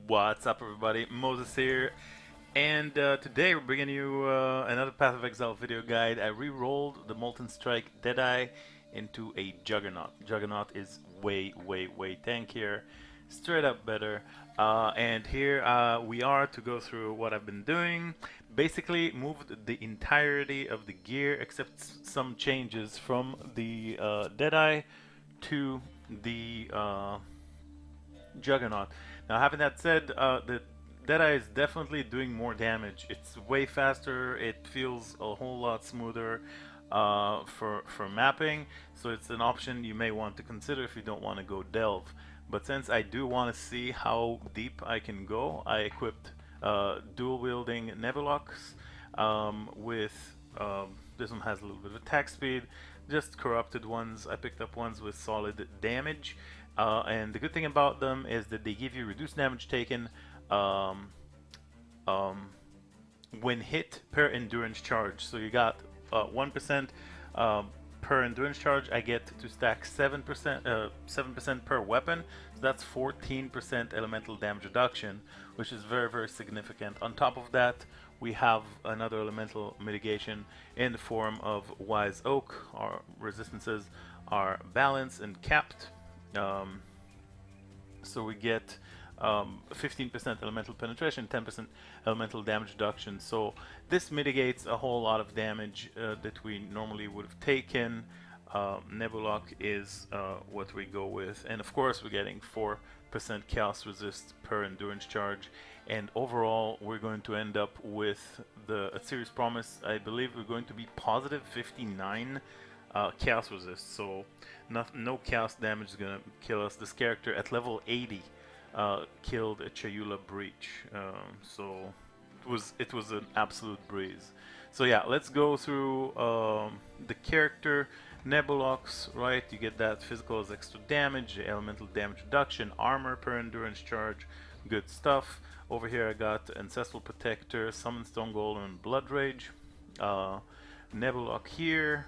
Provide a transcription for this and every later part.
What's up, everybody? Moses here, and today we're bringing you another Path of Exile video guide. I re-rolled the Molten Strike Deadeye into a Juggernaut. Juggernaut is way tankier, straight up better. And here we are to go through what I've been doing. Basically, moved the entirety of the gear except some changes from the Deadeye to the Juggernaut. Now, having that said, the Deadeye is definitely doing more damage. It's way faster. It feels a whole lot smoother for mapping. So it's an option you may want to consider if you don't want to go delve. But since I do want to see how deep I can go, I equipped dual wielding Nebulux with this one has a little bit of attack speed, just corrupted ones. I picked up ones with solid damage. And the good thing about them is that they give you reduced damage taken when hit per endurance charge. So you got 1% per endurance charge. I get to stack 7% per weapon. So that's 14% elemental damage reduction, which is very significant. On top of that, we have another elemental mitigation in the form of Wise Oak. Our resistances are balanced and capped. So we get 15% elemental penetration, 10% elemental damage reduction. So this mitigates a whole lot of damage that we normally would have taken. Nebulok is what we go with, and of course we're getting 4% chaos resist per endurance charge, and overall we're going to end up with the Series Promise. I believe we're going to be positive 59 chaos resist, so no chaos damage is gonna kill us. This character at level 80 killed a Chayula Breach, so it was an absolute breeze. So yeah, let's go through the character. Nebulux, right? You get that physical as extra damage, elemental damage reduction, armor per endurance charge, good stuff. Over here I got Ancestral Protector, Summon Stone Golem, and Blood Rage. Nebulok here,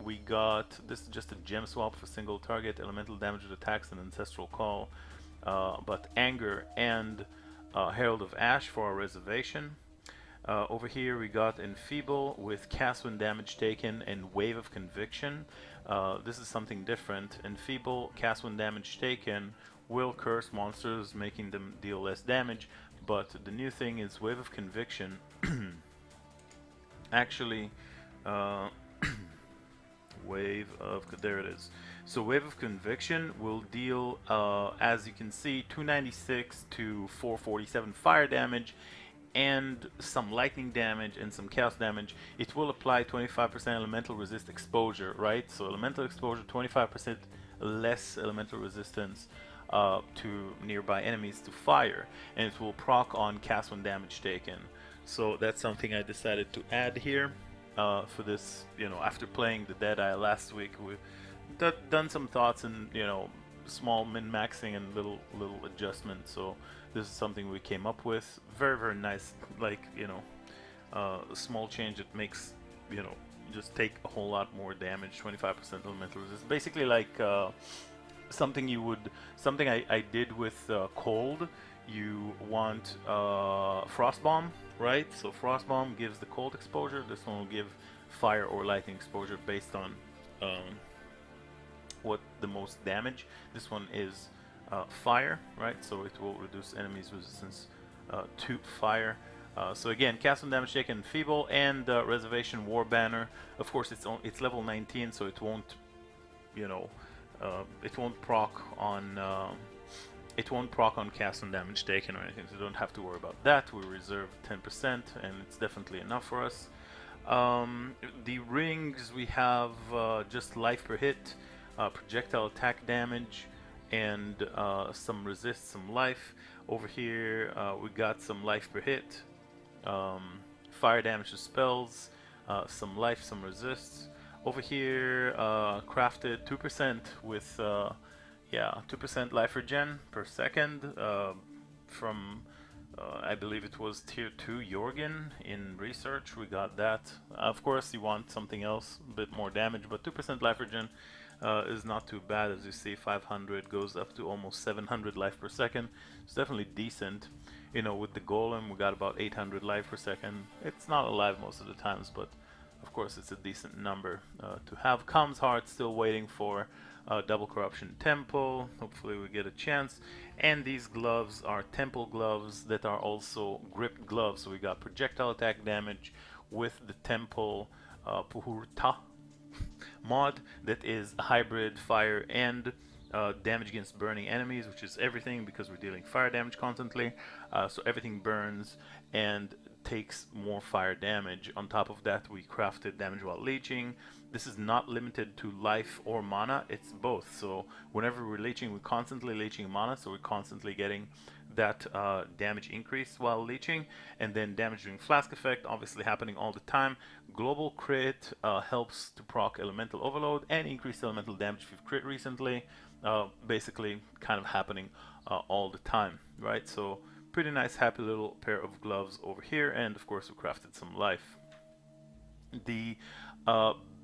we got, this is just a gem swap for single target, elemental damage with attacks and Ancestral Call, but Anger and Herald of Ash for our reservation. Over here we got Enfeeble with cast when damage taken and Wave of Conviction. This is something different. Enfeeble, cast when damage taken, will curse monsters, making them deal less damage, but the new thing is Wave of Conviction actually there it is. So Wave of Conviction will deal, as you can see, 296 to 447 fire damage and some lightning damage and some chaos damage. It will apply 25% elemental resist exposure, right? So elemental exposure, 25% less elemental resistance to nearby enemies to fire, and it will proc on cast when damage taken. So that's something I decided to add here for this. You know, after playing the Deadeye last week, we've done some thoughts and, you know, small min-maxing and little adjustments. So this is something we came up with. Very nice, like, you know, a small change that makes, you know, just take a whole lot more damage. 25% elemental resist, basically like something I did with cold. You want Frost Bomb, right? So Frost Bomb gives the cold exposure. This one will give fire or lightning exposure based on what the most damage. This one is fire, right? So it will reduce enemies' resistance to fire. So again, cast when damage taken, Feeble, and Reservation War Banner. Of course, it's level 19, so it won't, you know, it won't proc on. It won't proc on cast and damage taken or anything, so you don't have to worry about that. We reserve 10%, and it's definitely enough for us. The rings, we have just life per hit, projectile attack damage, and some resist, some life. Over here, we got some life per hit, fire damage to spells, some life, some resists. Over here, crafted 2% with 2% life regen per second from I believe it was tier 2 Jorgen in research. We got that. Of course you want something else, a bit more damage, but 2% life regen is not too bad. As you see, 500 goes up to almost 700 life per second. It's definitely decent. You know, with the golem, we got about 800 life per second. It's not alive most of the times, but of course it's a decent number to have. Comms Heart still waiting for Double Corruption Temple. Hopefully we get a chance. And these gloves are temple gloves that are also gripped gloves. So we got projectile attack damage with the temple Puhurta mod that is a hybrid fire and damage against burning enemies, which is everything because we're dealing fire damage constantly. So everything burns and takes more fire damage. On top of that, we crafted damage while leeching. This is not limited to life or mana, it's both. So whenever we're leeching, we're constantly leeching mana, so we're constantly getting that damage increase while leeching, and then damage during flask effect, obviously happening all the time. Global crit helps to proc elemental overload and increase elemental damage if you've crit recently. Basically kind of happening all the time, right? So pretty nice, happy little pair of gloves over here, and of course we crafted some life. The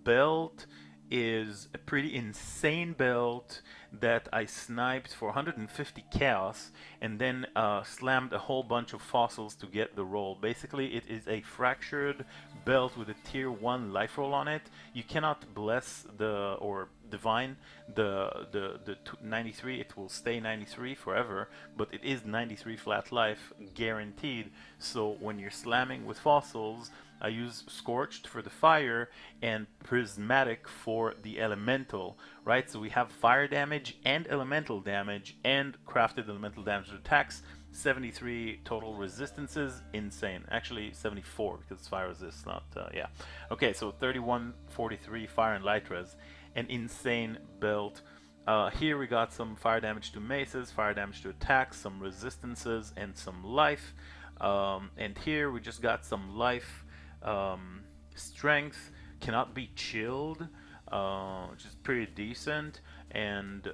belt is a pretty insane belt that I sniped for 150 chaos and then slammed a whole bunch of fossils to get the roll. Basically, it is a fractured belt with a tier 1 life roll on it. You cannot bless the or divine the 93. It will stay 93 forever, but it is 93 flat life guaranteed. So when you're slamming with fossils, I use Scorched for the fire and Prismatic for the elemental, right? So we have fire damage and elemental damage and crafted elemental damage attacks. 73 total resistances, insane. Actually 74 because it's fire resist, not yeah. Okay, so 3143 fire and light res, an insane belt. Here we got some fire damage to maces, fire damage to attacks, some resistances, and some life. And here we just got some life. Strength cannot be chilled, which is pretty decent, and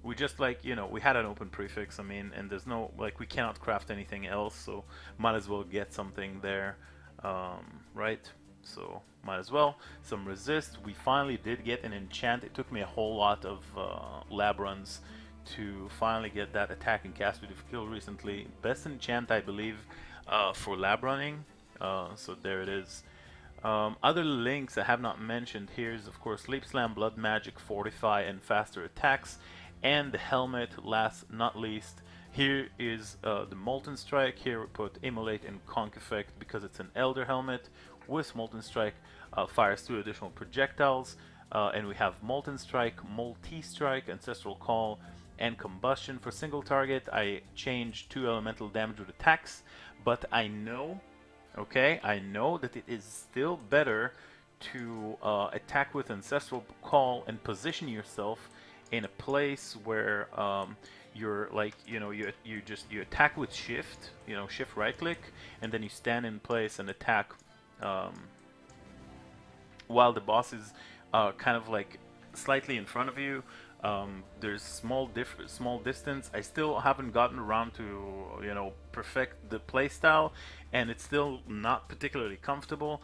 we just, like, you know, we had an open prefix, I mean, and there's no, like, we cannot craft anything else, so might as well get something there, right? So might as well. Some resist. We finally did get an enchant. It took me a whole lot of lab runs to finally get that attack and cast we've killed recently. Best enchant, I believe, for lab running. So there it is. Other links I have not mentioned here is, of course, Sleep Slam, Blood Magic, Fortify, and faster attacks, and the helmet. Last not least, here is the Molten Strike. Here we put Immolate and Conk Effect because it's an Elder helmet. With Molten Strike, fires 2 additional projectiles, and we have Molten Strike, Multi-Strike, Ancestral Call, and Combustion. For single target, I changed 2 elemental damage with attacks, but I know, okay, I know that it is still better to attack with Ancestral Call and position yourself in a place where you're, like, you know, you attack with shift, you know, shift right click, and then you stand in place and attack while the boss is kind of like slightly in front of you. There's small distance. I still haven't gotten around to, you know, perfect the playstyle, and it's still not particularly comfortable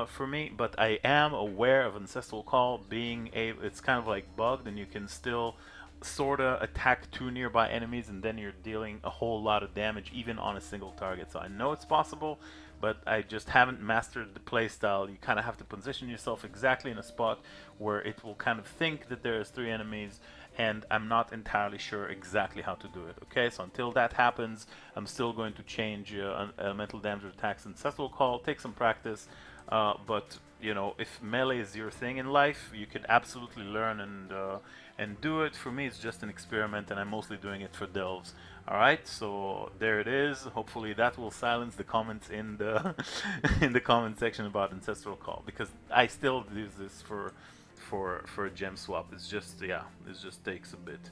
for me, but I am aware of Ancestral Call being it's kind of like bugged, and you can still sorta attack 2 nearby enemies, and then you're dealing a whole lot of damage even on a single target. So I know it's possible, but I just haven't mastered the playstyle. You kind of have to position yourself exactly in a spot where it will kind of think that there's 3 enemies, and I'm not entirely sure exactly how to do it. Okay, so until that happens, I'm still going to change elemental damage attacks and Ancestral Call. Take some practice, but you know, if melee is your thing in life, you could absolutely learn and do it. For me, it's just an experiment, and I'm mostly doing it for delves. Alright, so there it is. Hopefully that will silence the comments in the in the comment section about Ancestral Call, because I still use this for a gem swap. It's just, yeah, it just takes a bit.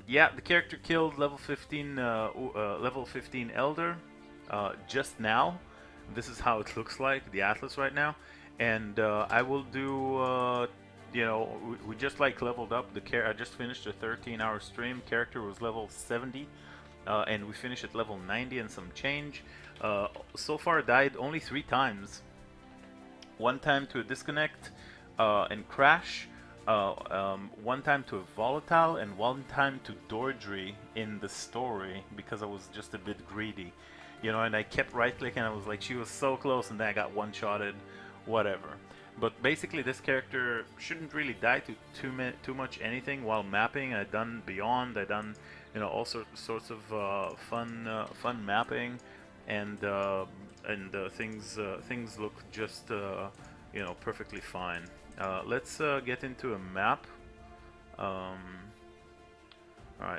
Yeah, the character killed level 15 Elder just now. This is how it looks like, the Atlas right now, and I will do you know, we just like leveled up the I just finished a 13-hour stream. Character was level 70, and we finished at level 90 and some change. So far died only 3 times. 1 time to a disconnect and crash, one time to a volatile and one time to Dordry in the story because I was just a bit greedy, you know, and I kept right clicking. I was like, she was so close, and then I got one shotted, whatever. But basically, this character shouldn't really die to too much anything while mapping. I done beyond, I done, you know, all sorts of fun mapping, and things look just you know, perfectly fine. Let's get into a map. Alright,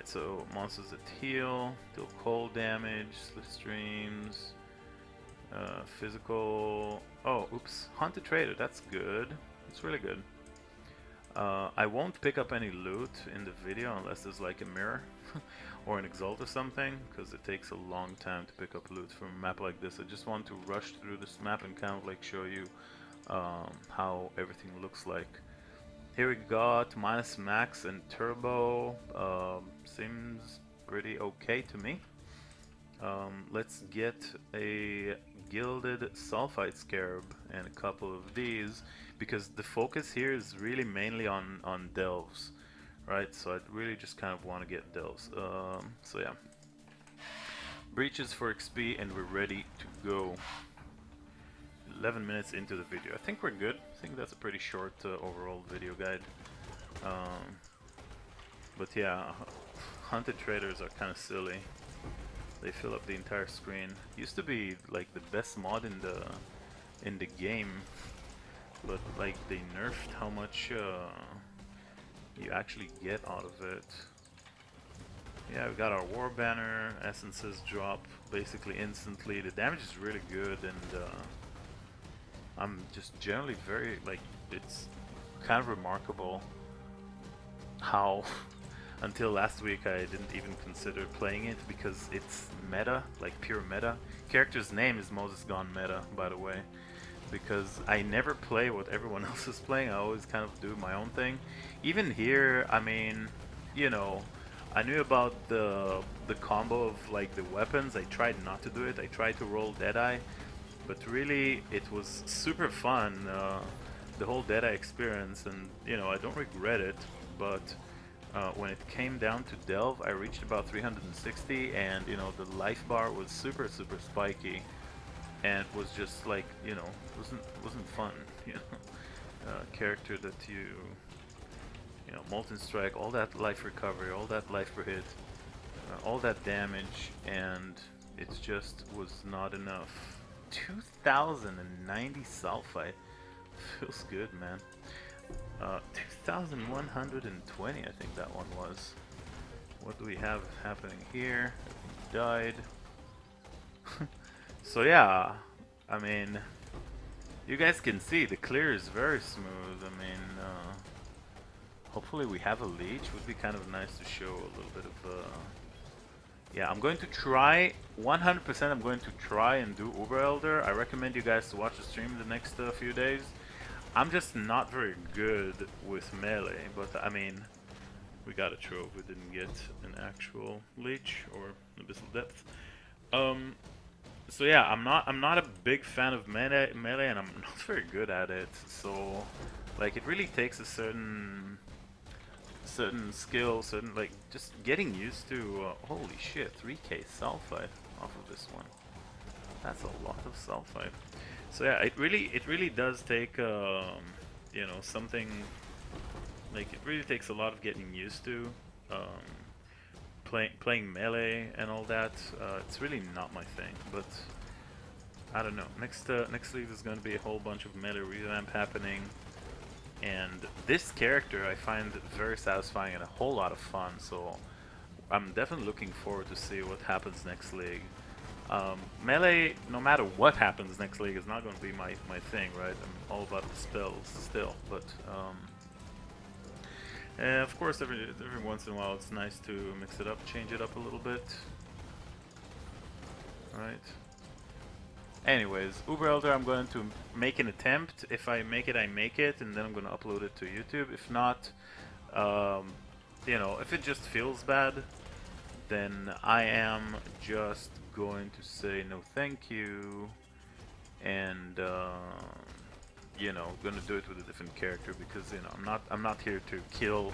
so monsters that heal, deal cold damage, slipstreams, physical. Oh, oops, Haunted Trader, that's good. That's really good. I won't pick up any loot in the video unless there's like a mirror or an exalt or something, because it takes a long time to pick up loot from a map like this. I just want to rush through this map and kind of like show you how everything looks like. Here we got minus max and turbo. Seems pretty okay to me. Let's get a gilded sulfite scarab and a couple of these, because the focus here is really mainly on delves, right? So I really just kind of want to get delves. So yeah, breaches for XP, and we're ready to go. 11 minutes into the video. I think we're good. I think that's a pretty short overall video guide. But yeah, Hunted Traders are kind of silly. They fill up the entire screen. Used to be like the best mod in the game, but like they nerfed how much you actually get out of it. Yeah, we got our war banner. Essences drop basically instantly. The damage is really good, and I'm just generally very, like, it's kind of remarkable how until last week I didn't even consider playing it, because it's meta, like pure meta. Character's name is Moses Gone Meta, by the way, because I never play what everyone else is playing. I always kind of do my own thing. Even here, I mean, you know, I knew about the combo of like the weapons. I tried not to do it. I tried to roll Deadeye, but really it was super fun, the whole Deadeye experience, and you know, I don't regret it. But when it came down to delve, I reached about 360, and you know, the life bar was super spiky, and it was just like, you know, wasn't fun. You know, character that you know, Molten Strike, all that life recovery, all that life per hit, all that damage, and it just was not enough. 2090 sulfite feels good, man. 2120, I think that one was. What do we have happening here? He died. So yeah, I mean, you guys can see the clear is very smooth. I mean, hopefully we have a leech. Would be kind of nice to show a little bit of yeah, I'm going to try 100%. I'm going to try and do Uber Elder. I recommend you guys to watch the stream the next few days. I'm just not very good with melee, but I mean, we got a trove. We didn't get an actual leech or abyssal depth. So yeah, I'm not a big fan of melee, and I'm not very good at it. So like, it really takes a certain skill, like just getting used to. Holy shit, 3k sulfite off of this one. That's a lot of sulfite. So yeah, it really does take you know, something, like it really takes a lot of getting used to playing melee and all that. It's really not my thing, but I don't know. Next league is going to be a whole bunch of melee revamp happening, and this character I find very satisfying and a whole lot of fun. So I'm definitely looking forward to see what happens next league. Melee, no matter what happens next league, is not going to be my thing, right? I'm all about the spells still, but of course every once in a while it's nice to mix it up, change it up a little bit. Right. Anyways, Uber Elder, I'm going to make an attempt. If I make it, I make it, and then I'm going to upload it to YouTube. If not, you know, if it just feels bad, then I am just going to say no thank you, and you know, gonna do it with a different character because you know I'm not here to kill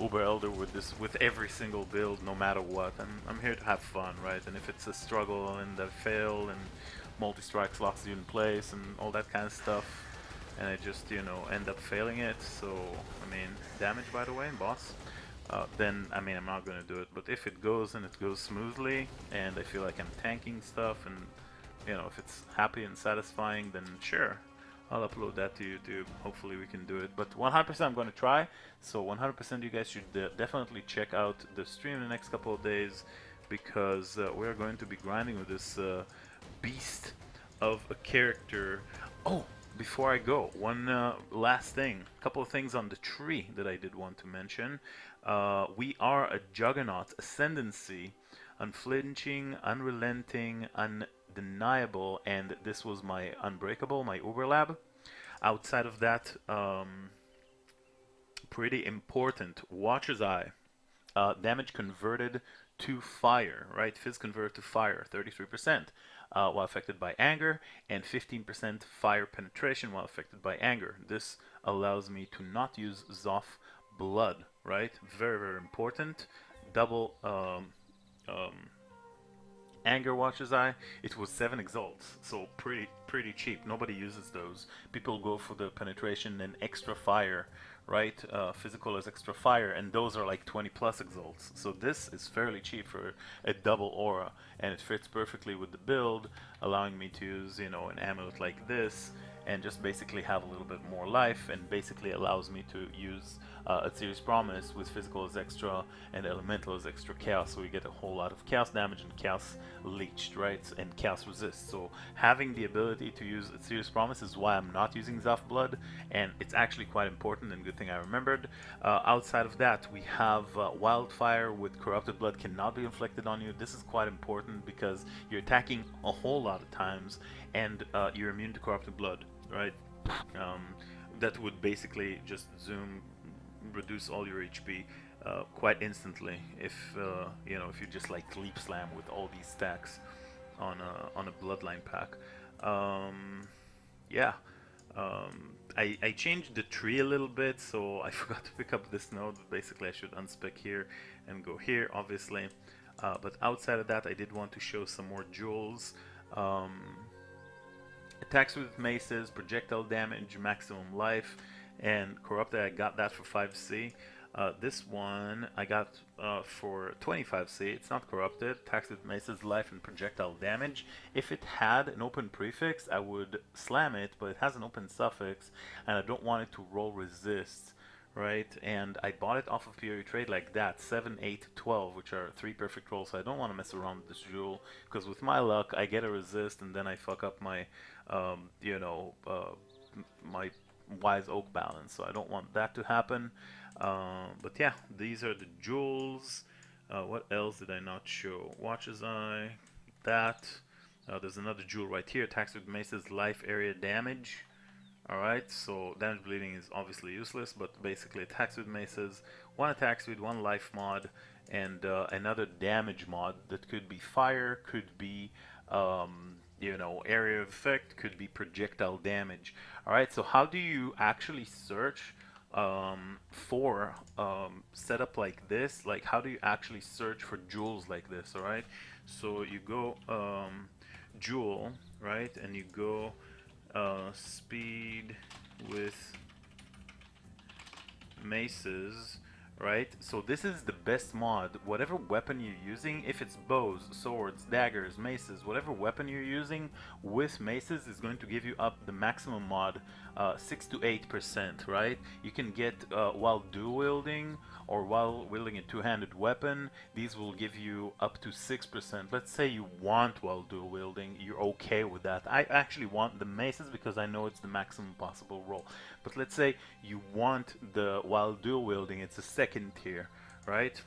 Uber Elder with this with every single build, no matter what. I'm here to have fun, right? And if it's a struggle and I fail and multi-strikes locks you in place and all that kind of stuff, and I just you know end up failing it. So I mean, damage by the way, boss. Then I mean I'm not gonna do it. But if it goes and it goes smoothly, and I feel like I'm tanking stuff, and you know if it's happy and satisfying, then sure, I'll upload that to YouTube. Hopefully we can do it. But 100% I'm going to try. So 100% you guys should definitely check out the stream in the next couple of days because we're going to be grinding with this beast of a character. Oh, before I go, one last thing. A couple of things on the tree that I did want to mention. We are a Juggernaut Ascendancy, unflinching, unrelenting, undeniable, and this was my Unbreakable, my Uberlab. Outside of that, pretty important, Watcher's Eye. Damage converted to fire, right? Fizz converted to fire, 33%, while affected by anger, and 15% fire penetration while affected by anger. This allows me to not use Zoff blood, right? Very, very important. Double Anger Watcher's Eye. It was 7 exalts, so pretty cheap. Nobody uses those. People go for the penetration and extra fire, right? Physical is extra fire, and those are like 20 plus exalts. So this is fairly cheap for a double aura, and it fits perfectly with the build, allowing me to use, you know, an amulet like this, and just basically have a little bit more life, and basically allows me to use a Serious Promise with physical as extra and elemental as extra chaos, so we get a whole lot of chaos damage and chaos leached, right? And chaos resist. So having the ability to use a Serious Promise is why I'm not using Zoff Blood, and it's actually quite important and good thing I remembered. Outside of that, we have Wildfire with Corrupted Blood cannot be inflicted on you. This is quite important because you're attacking a whole lot of times and you're immune to Corrupted Blood, right? That would basically just reduce all your HP quite instantly if you know, if you just like leap slam with all these stacks on a bloodline pack. Yeah, I changed the tree a little bit, so I forgot to pick up this node. Basically, I should unspec here and go here, obviously. But outside of that, I did want to show some more jewels. Attacks with maces, projectile damage, maximum life, and corrupted. I got that for 5C. This one I got for 25C. It's not corrupted. Attacks with maces, life, and projectile damage. If it had an open prefix, I would slam it, but it has an open suffix, and I don't want it to roll resist, right? And I bought it off of PoE Trade like that, 7, 8, 12, which are 3 perfect rolls, so I don't want to mess around with this jewel, because with my luck, I get a resist, and then I fuck up my, you know, my Wise Oak balance, so I don't want that to happen. But yeah, these are the jewels. What else did I not show? Watcher's Eye, that. There's another jewel right here, attacks with maces, life, area, damage. Alright, so damage bleeding is obviously useless, but basically attacks with maces, 1 attack speed, 1 life mod, and another damage mod that could be fire, could be you know, area of effect, could be projectile damage. Alright, so how do you actually search for setup like this? Like, how do you actually search for jewels like this? Alright, so you go jewel, right, and you go speed with maces, right? So this is the best mod. Whatever weapon you're using, if it's bows, swords, daggers, maces, whatever weapon you're using with maces is going to give you up the maximum mod 6 to 8%, right? You can get while dual wielding or while wielding a two-handed weapon, these will give you up to 6%. Let's say you want while dual wielding, you're okay with that. I actually want the maces because I know it's the maximum possible roll. But let's say you want the while dual wielding, it's a second tier, right?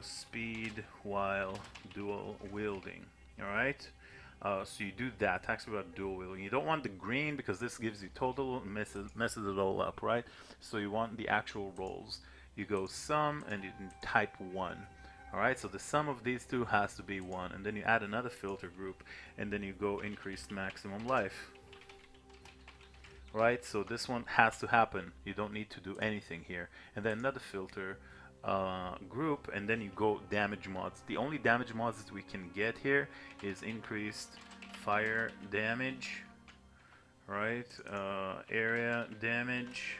Speed while dual wielding, alright? So you do that, attacks without dual wielding. You don't want the green because this gives you total, messes it all up, right? So you want the actual rolls. You go sum and you type 1. Alright, so the sum of these two has to be 1. And then you add another filter group and then you go increased maximum life. right? So this one has to happen. You don't need to do anything here. And then another filter, group, and then you go damage mods. The only damage mods that we can get here is increased fire damage, right? Area damage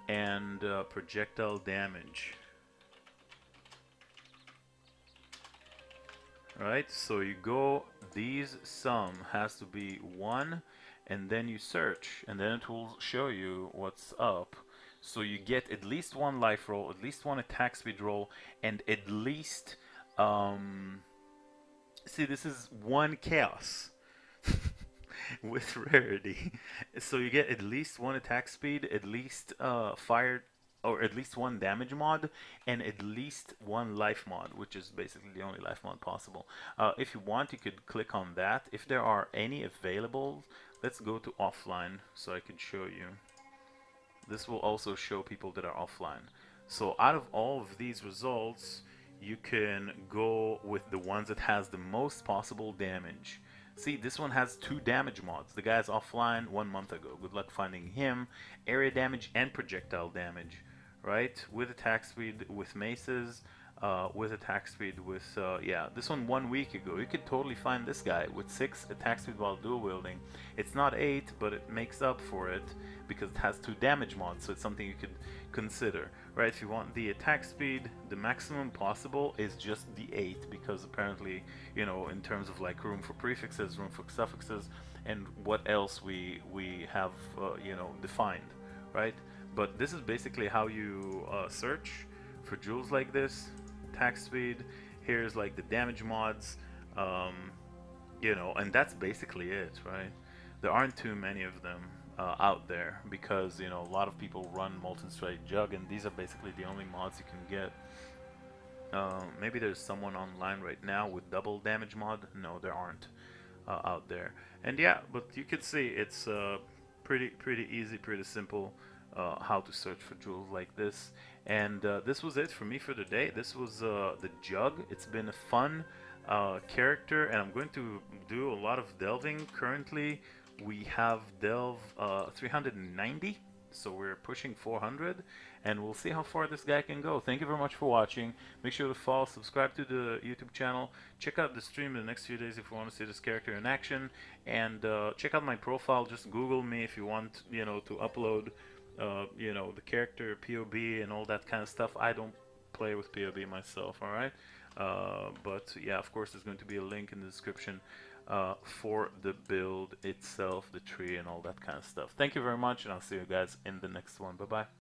and projectile damage. Right, so you go, these sum has to be 1, and then you search, and then it will show you what's up. So you get at least 1 life roll, at least 1 attack speed roll, and at least, see, this is 1 chaos with rarity. So you get at least 1 attack speed, at least fire, or at least 1 damage mod, and at least 1 life mod, which is basically the only life mod possible. If you want, you could click on that. If there are any available, let's go to offline so I can show you. This will also show people that are offline. So out of all of these results, you can go with the ones that has the most possible damage. See, this one has 2 damage mods. The guy's offline 1 month ago. Good luck finding him. Area damage and projectile damage, right? With attack speed, with maces, with attack speed, with, yeah, this one 1 week ago. You could totally find this guy with 6 attack speed while dual wielding. It's not 8, but it makes up for it because it has 2 damage mods, so it's something you could consider, right? If you want the attack speed, the maximum possible is just the 8, because apparently, you know, in terms of like room for prefixes, room for suffixes, and what else we have, you know, defined, right? But this is basically how you search for jewels like this. Attack speed, here's like the damage mods, you know, and that's basically it, right? There aren't too many of them out there because, you know, a lot of people run Molten Strike Jug, and these are basically the only mods you can get. Maybe there's someone online right now with double damage mod. No, there aren't out there. And yeah, but you can see it's pretty easy, pretty simple how to search for jewels like this. And this was it for me for the day. This was the Jug. It's been a fun character, and I'm going to do a lot of delving. Currently we have delve 390, so we're pushing 400, and we'll see how far this guy can go. Thank you very much for watching. Make sure to follow, subscribe to the YouTube channel, check out the stream in the next few days if you want to see this character in action, and check out my profile. Just Google me if you want, you know, to upload you know, the character POB and all that kind of stuff. I don't play with POB myself, alright? But yeah, of course there's going to be a link in the description for the build itself, the tree and all that kind of stuff. Thank you very much, and I'll see you guys in the next one. Bye bye.